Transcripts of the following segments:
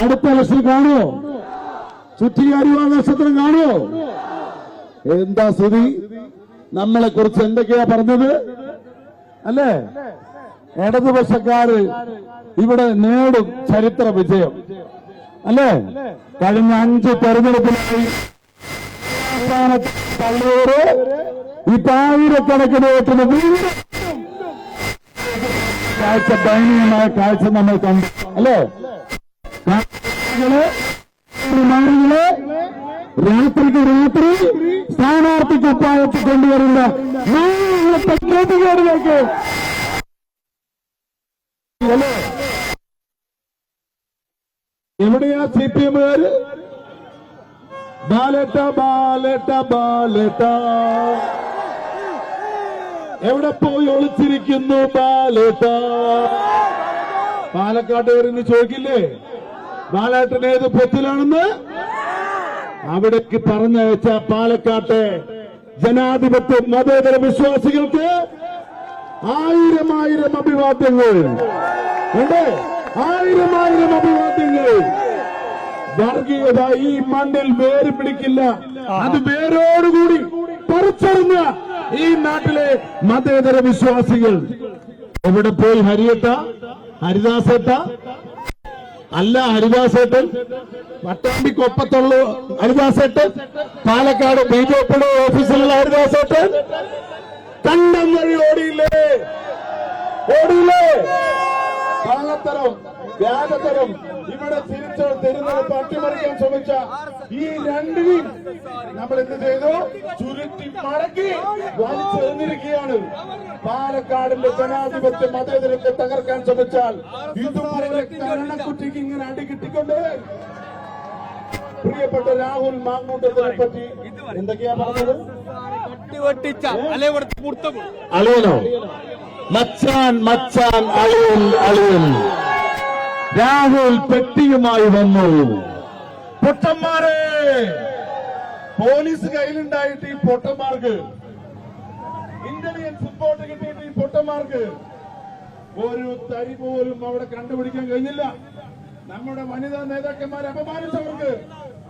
അടുത്ത ഇലക്ഷൻ കാണുമോ? ചുറ്റിയാരിവാ നക്ഷത്രം കാണുമോ? എന്താ സ്ഥിതി? നമ്മളെ കുറിച്ച് എന്തൊക്കെയാ പറഞ്ഞത് അല്ലേ? ഇടതുപക്ഷക്കാര് ഇവിടെ നേടും ചരിത്ര വിജയം അല്ലേ? കഴിഞ്ഞ 5 തെരഞ്ഞെടുപ്പിലായി തള്ളൂര് ഇപ്പൊ 1000കണക്കിന് വോട്ടിന് വീണ്ടും കാഴ്ച, ദയനീയമായ കാഴ്ച നമ്മൾ കണ്ടു അല്ലേ? രാത്രിക്ക് രാത്രി സ്ഥാനാർത്ഥിക്കൊപ്പായത്ത് കൊണ്ടുവരുന്ന കേട്ടുകേടിലേക്ക് എവിടെയാ CPM-കാര്? ബാലേട്ട ബാലേട്ട ബാലേട്ട എവിടെ പോയി ഒളിച്ചിരിക്കുന്നു ബാലേട്ട? പാലക്കാട്ടുകാരെന്ന് ചോദിക്കില്ലേ ബാലേട്ടൻ ഏത് പൊത്തിലാണെന്ന്? അവിടേക്ക് പറഞ്ഞയച്ച പാലക്കാട്ടെ ജനാധിപത്യ മതേതര വിശ്വാസികൾക്ക് 1000 അഭിവാദ്യങ്ങൾ ഉണ്ട്. 1000 അഭിവാദ്യങ്ങൾ. വർഗീയത ഈ മണ്ണിൽ വേര് പിടിക്കില്ല. അത് വേരോടുകൂടി പറിച്ചറിഞ്ഞ ഈ നാട്ടിലെ മതേതര വിശ്വാസികൾ എവിടെ പോയി? ഹരിദാസേട്ട അല്ല, ഹരിദാസേട്ടൻ പട്ടാമ്പിക്കൊപ്പത്തുള്ള ഹരിദാസേട്ടൻ, പാലക്കാട് BJP-യുടെ ഓഫീസിലുള്ള ഹരിദാസേട്ടൻ കണ്ടം വഴി ഓടിയില്ലേ? കള്ളത്തരം, വ്യാജത്തരം ഇവിടെ തിരുന്നെടുപ്പ് അട്ടിമറിക്കാൻ ശ്രമിച്ച ഈ രണ്ടിനെയും നമ്മൾ എന്ത് ചെയ്തു? ചുരുട്ടി മടക്കി വലിച്ചെറിഞ്ഞിരിക്കുകയാണ്. പാലക്കാടിന്റെ ജനാധിപത്യ മതേതരത്തെ തകർക്കാൻ ശ്രമിച്ചാൽ ഇതുപോലെ കരണക്കുറ്റിക്ക് ഇങ്ങനെ അടികിട്ടിക്കൊണ്ട് പ്രിയപ്പെട്ട രാഹുൽ മാങ്കൂട്ടത്തിനെ പറ്റി എന്തൊക്കെയാ പറഞ്ഞത്? അളിയനോ? മച്ചാൻ മച്ചാൻ അളിയൻ അളിയൻ. രാഹുൽ പെട്ടിയുമായി വന്നു. പൊട്ടന്മാരെ, പോലീസ് കയ്യിലുണ്ടായിട്ട് ഈ പൊട്ടന്മാർക്ക്, ഇന്റലിജൻസ് റിപ്പോർട്ട് കിട്ടിയിട്ട് ഈ പൊട്ടന്മാർക്ക് ഒരു തരി പോലും അവിടെ കണ്ടുപിടിക്കാൻ കഴിഞ്ഞില്ല. നമ്മുടെ വനിതാ നേതാക്കന്മാരെ അപമാനിച്ചവർക്ക്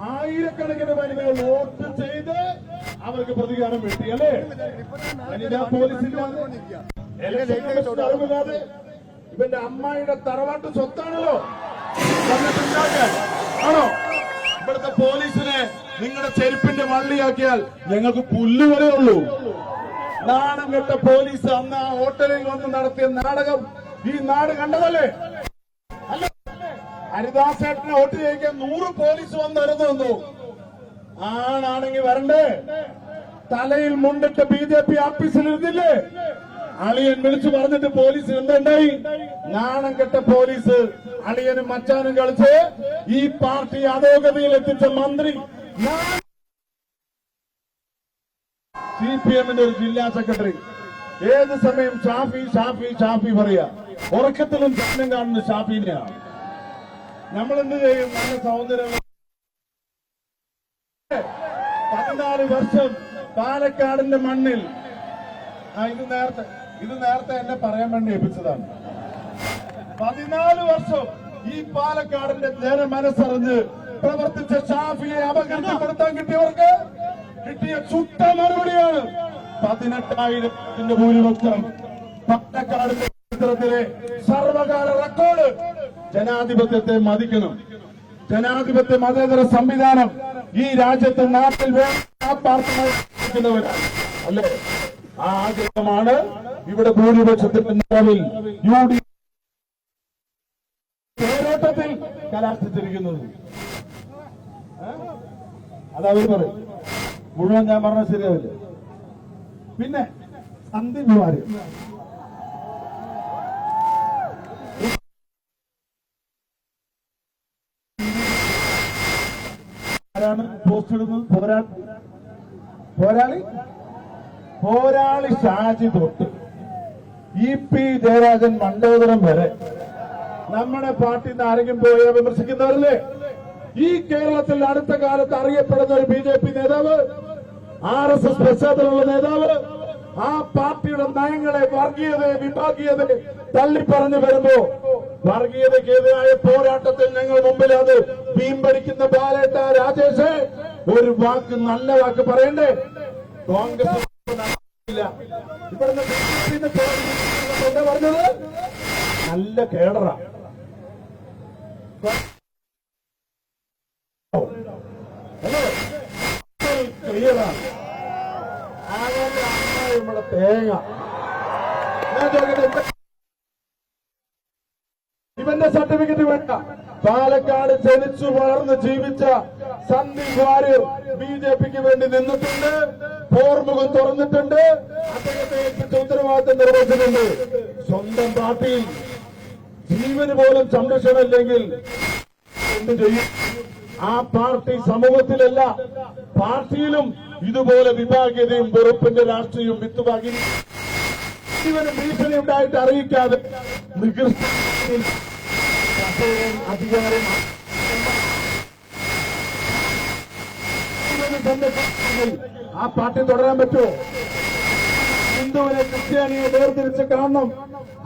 1000കണക്കിന് വനിതകൾ വോട്ട് ചെയ്ത് അവർക്ക് പ്രതികാരം കിട്ടി അല്ലേ? വനിതാ പോലീസില്ലാതെ, അറിവില്ലാതെ ഇവന്റെ അമ്മായിയുടെ തറവാട്ട് സ്വത്താണല്ലോ ആണോ? ഇവിടുത്തെ പോലീസിനെ നിങ്ങളുടെ ചെരുപ്പിന്റെ വള്ളിയാക്കിയാൽ ഞങ്ങൾക്ക് പുല്ല് വരെ ഉള്ളൂ. നാണം കെട്ട പോലീസ് അന്ന് ആ ഹോട്ടലിൽ വന്ന് നടത്തിയ നാടകം ഈ നാട് കണ്ടതല്ലേ? അല്ല, ഹരിദാസേട്ടനെ വോട്ട് ചെയ്യിക്കാൻ 100 പോലീസ് വന്നിരുന്നു. ആണാണെങ്കിൽ വരണ്ടേ? തലയിൽ മുണ്ടിട്ട് BJP ഓഫീസിൽ ഇരുന്നില്ലേ? അളിയൻ വിളിച്ചു പറഞ്ഞിട്ട് പോലീസ് എന്തുണ്ടായി? നാണം കെട്ട പോലീസ് അളിയനും മച്ചാനും കളിച്ച് ഈ പാർട്ടി അധോഗതിയിൽ എത്തിച്ച മന്ത്രി CPM-ന്റെ ഒരു ജില്ലാ സെക്രട്ടറി ഏത് സമയം ഷാഫി ഷാഫി ഷാഫി പറയാ. ഉറക്കത്തിലും സ്വപ്നം കാണുന്ന ഷാഫിനെയാണ്. നമ്മളെന്ത് ചെയ്യും? നല്ല സൗന്ദര്യം. 14 വർഷം പാലക്കാടിന്റെ മണ്ണിൽ ഇത് നേരത്തെ എന്നെ പറയാൻ വേണ്ടി ഏൽപ്പിച്ചതാണ്. 14 വർഷം ഈ പാലക്കാടിന്റെ ജനമനസ്സറിഞ്ഞ് പ്രവർത്തിച്ച ഷാഫിയെ അപകീർത്തിപ്പെടുത്താൻ കിട്ടിയവർക്ക് കിട്ടിയ ചുട്ട മറുപടിയാണ് 18,000 ഭൂരിപക്ഷം. പാലക്കാടിന്റെ ചരിത്രത്തിലെ സർവകാല റെക്കോർഡ്. ജനാധിപത്യത്തെ മതിക്കണം. ജനാധിപത്യ മതേതര സംവിധാനം ഈ രാജ്യത്ത് നാട്ടിൽ വേണ്ടവരാണ് അല്ലേ? ആ ആഗ്രഹമാണ് ഇവിടെ ഭൂരിപക്ഷത്തിന്റെ നിലവിൽ UDF പോരാട്ടത്തിൽ കലാശിച്ചിരിക്കുന്നത്. അതവർ പറയും. മുഴുവൻ ഞാൻ പറഞ്ഞാൽ ശരിയാവില്ല. പിന്നെ സന്ദീപ് ആരാണ് പോസ്റ്റ് ഇടുന്നത്? പോരാളി ഷാജി തൊട്ട് EP ജയരാജൻ മണ്ഡോദരം വരെ നമ്മുടെ പാർട്ടിയിൽ നിന്ന് ആരെങ്കിലും പോയാൽ വിമർശിക്കുന്നവരല്ലേ? ഈ കേരളത്തിൽ അടുത്ത കാലത്ത് അറിയപ്പെടുന്ന ഒരു BJP നേതാവ്, RSS പശ്ചാത്തലമുള്ള നേതാവ്, ആ പാർട്ടിയുടെ നയങ്ങളെ, വർഗീയതയെ, വിഭാഗീയതയെ തള്ളിപ്പറഞ്ഞു വരുമ്പോ വർഗീയതയ്ക്കെതിരായ പോരാട്ടത്തിൽ ഞങ്ങൾ മുമ്പിൽ അത് വീമ്പടിക്കുന്ന ബാലേട്ട രാജേഷ് ഒരു വാക്ക്, നല്ല വാക്ക് പറയണ്ടേ? കോൺഗ്രസ് ഇവിടുന്ന് എന്താ പറഞ്ഞത്? നല്ല കേഡറ. ആകെ നമ്മുടെ തേങ്ങ. ഞാൻ ചോദിക്കട്ടെ, ഇവന്റെ സർട്ടിഫിക്കറ്റ് വേണ്ട. പാലക്കാട് ജനിച്ചു വളർന്ന് ജീവിച്ച സന്ദീപ് വാര്യർ ബിജെപിക്ക് വേണ്ടി നിന്നിട്ടുണ്ട്, പോർമുഖം തുറന്നിട്ടുണ്ട്, അദ്ദേഹത്തെ ഏൽപ്പിച്ച ഉത്തരവാദിത്തം നിർവഹിച്ചിട്ടുണ്ട്. സ്വന്തം പാർട്ടിയിൽ ജീവന് പോലും സംരക്ഷണമില്ലെങ്കിൽ എന്ത് ചെയ്യും? ആ പാർട്ടി സമൂഹത്തിലല്ല, പാർട്ടിയിലും ഇതുപോലെ വിഭാഗീയതയും വെറുപ്പിന്റെ രാഷ്ട്രീയവും വിത്തുവാകി ജീവന് ഭീഷണി ഉണ്ടായിട്ട് അറിയിക്കാതെ അധികാരം ആ പാർട്ടി തുടരാൻ പറ്റുമോ? ഹിന്ദുവിനെ ക്രിസ്ത്യാനിയെ വേർതിരിച്ച് കാണണം,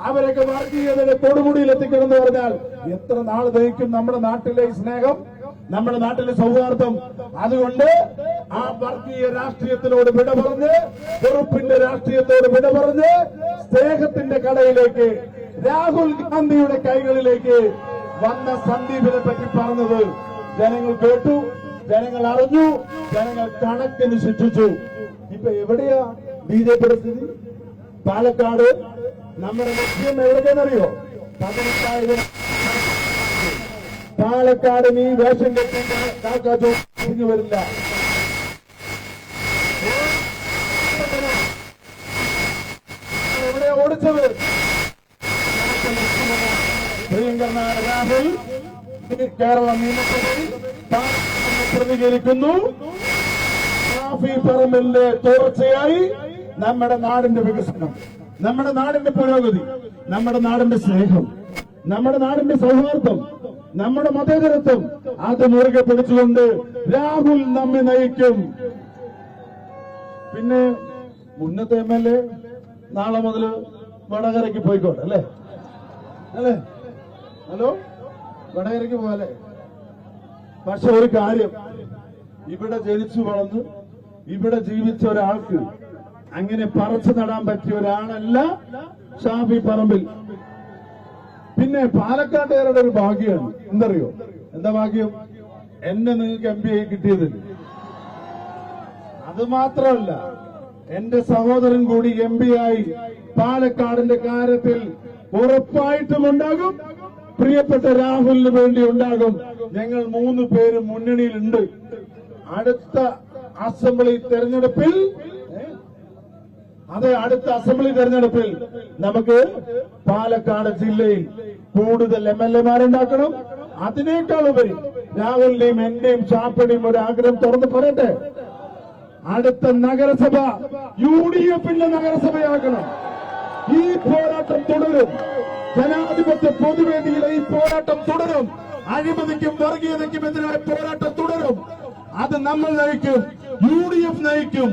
അവരൊക്കെ വർഗീയതയുടെ കൊടുമുടിയിൽ എത്തിക്കണം എന്ന് പറഞ്ഞാൽ എത്ര നാൾ ദഹിക്കും നമ്മുടെ നാട്ടിലെ സ്നേഹം, നമ്മുടെ നാട്ടിലെ സൗഹാർദ്ദം? അതുകൊണ്ട് ആ വർഗീയ രാഷ്ട്രീയത്തിനോട് വിട പറഞ്ഞ്, വെറുപ്പിന്റെ രാഷ്ട്രീയത്തോട് വിട പറഞ്ഞ്, സ്നേഹത്തിന്റെ കടയിലേക്ക്, രാഹുൽ ഗാന്ധിയുടെ കൈകളിലേക്ക് വന്ന സന്ദീപിനെ പറ്റി പറഞ്ഞത് ജനങ്ങൾ കേട്ടു, ജനങ്ങൾ അറിഞ്ഞു, ജനങ്ങൾ കണക്കിന് ശിക്ഷിച്ചു. ഇപ്പൊ എവിടെയാ ബിജെപിയുടെ സ്ഥിതി? പാലക്കാട് നമ്മുടെ ലക്ഷ്യം എവിടെയെന്നറിയോ? 18,000. പാലക്കാട് നീ വേഷം കെട്ടി വരില്ല. എവിടെ ഓടിച്ചത്? പ്രിയങ്കരനായ രാഹുൽ കേരള നിയമസഭയിൽ പ്രതികരിക്കുന്നു. ഷാഫി പറമ്പലിന്റെ തുടർച്ചയായി നമ്മുടെ നാടിന്റെ വികസനം, നമ്മുടെ നാടിന്റെ പുരോഗതി, നമ്മുടെ നാടിന്റെ സ്നേഹം, നമ്മുടെ നാടിന്റെ സൗഹാർദ്ദം, നമ്മുടെ മതേതരത്വം അത് മുറുകെ പിടിച്ചുകൊണ്ട് രാഹുൽ നമ്മെ നയിക്കും. പിന്നെ മുന്നത്തെ MLA നാളെ മുതൽ വടകരയ്ക്ക് പോയിക്കോട്ടെ അല്ലേ? അല്ലേ? ഹലോ, വടകരയ്ക്ക് പോകല്ലേ? പക്ഷെ ഒരു കാര്യം, ഇവിടെ ജനിച്ചു വളർന്ന് ഇവിടെ ജീവിച്ച ഒരാൾക്ക് അങ്ങനെ പറിച്ചു നടാൻ പറ്റിയ ഒരാളല്ല ഷാഫി പറമ്പിൽ. പിന്നെ പാലക്കാട്ടുകാരുടെ ഒരു ഭാഗ്യമാണ്, എന്തറിയോ? എന്താ ഭാഗ്യം? എന്നെ നിങ്ങൾക്ക് MP ആയി കിട്ടിയതില്ല. അത് മാത്രമല്ല, എന്റെ സഹോദരൻ കൂടി MP ആയി പാലക്കാടിന്റെ കാര്യത്തിൽ ഉറപ്പായിട്ടും ഉണ്ടാകും. പ്രിയപ്പെട്ട രാഹുലിന് വേണ്ടി ഉണ്ടാകും. ഞങ്ങൾ 3 പേരും മുന്നണിയിലുണ്ട്. അടുത്ത അസംബ്ലി തെരഞ്ഞെടുപ്പിൽ അടുത്ത അസംബ്ലി തെരഞ്ഞെടുപ്പിൽ നമുക്ക് പാലക്കാട് ജില്ലയിൽ കൂടുതൽ MLA-മാരുണ്ടാക്കണം. അതിനേക്കാൾ ഉപരി രാഹുലിന്റെയും എന്റെയും ചാപ്പടിയും ഒരു ആഗ്രഹം തുറന്ന് പറയട്ടെ, അടുത്ത നഗരസഭ UDF-ന്റെ നഗരസഭയാക്കണം. ഈ പോരാട്ടം തുടരും. ജനാധിപത്യ പൊതുവേദിയിലെ ഈ പോരാട്ടം തുടരും. അഴിമതിക്കും വർഗീയതയ്ക്കും എതിരായ പോരാട്ടം തുടരും. അത് നമ്മൾ നയിക്കും, UDF നയിക്കും.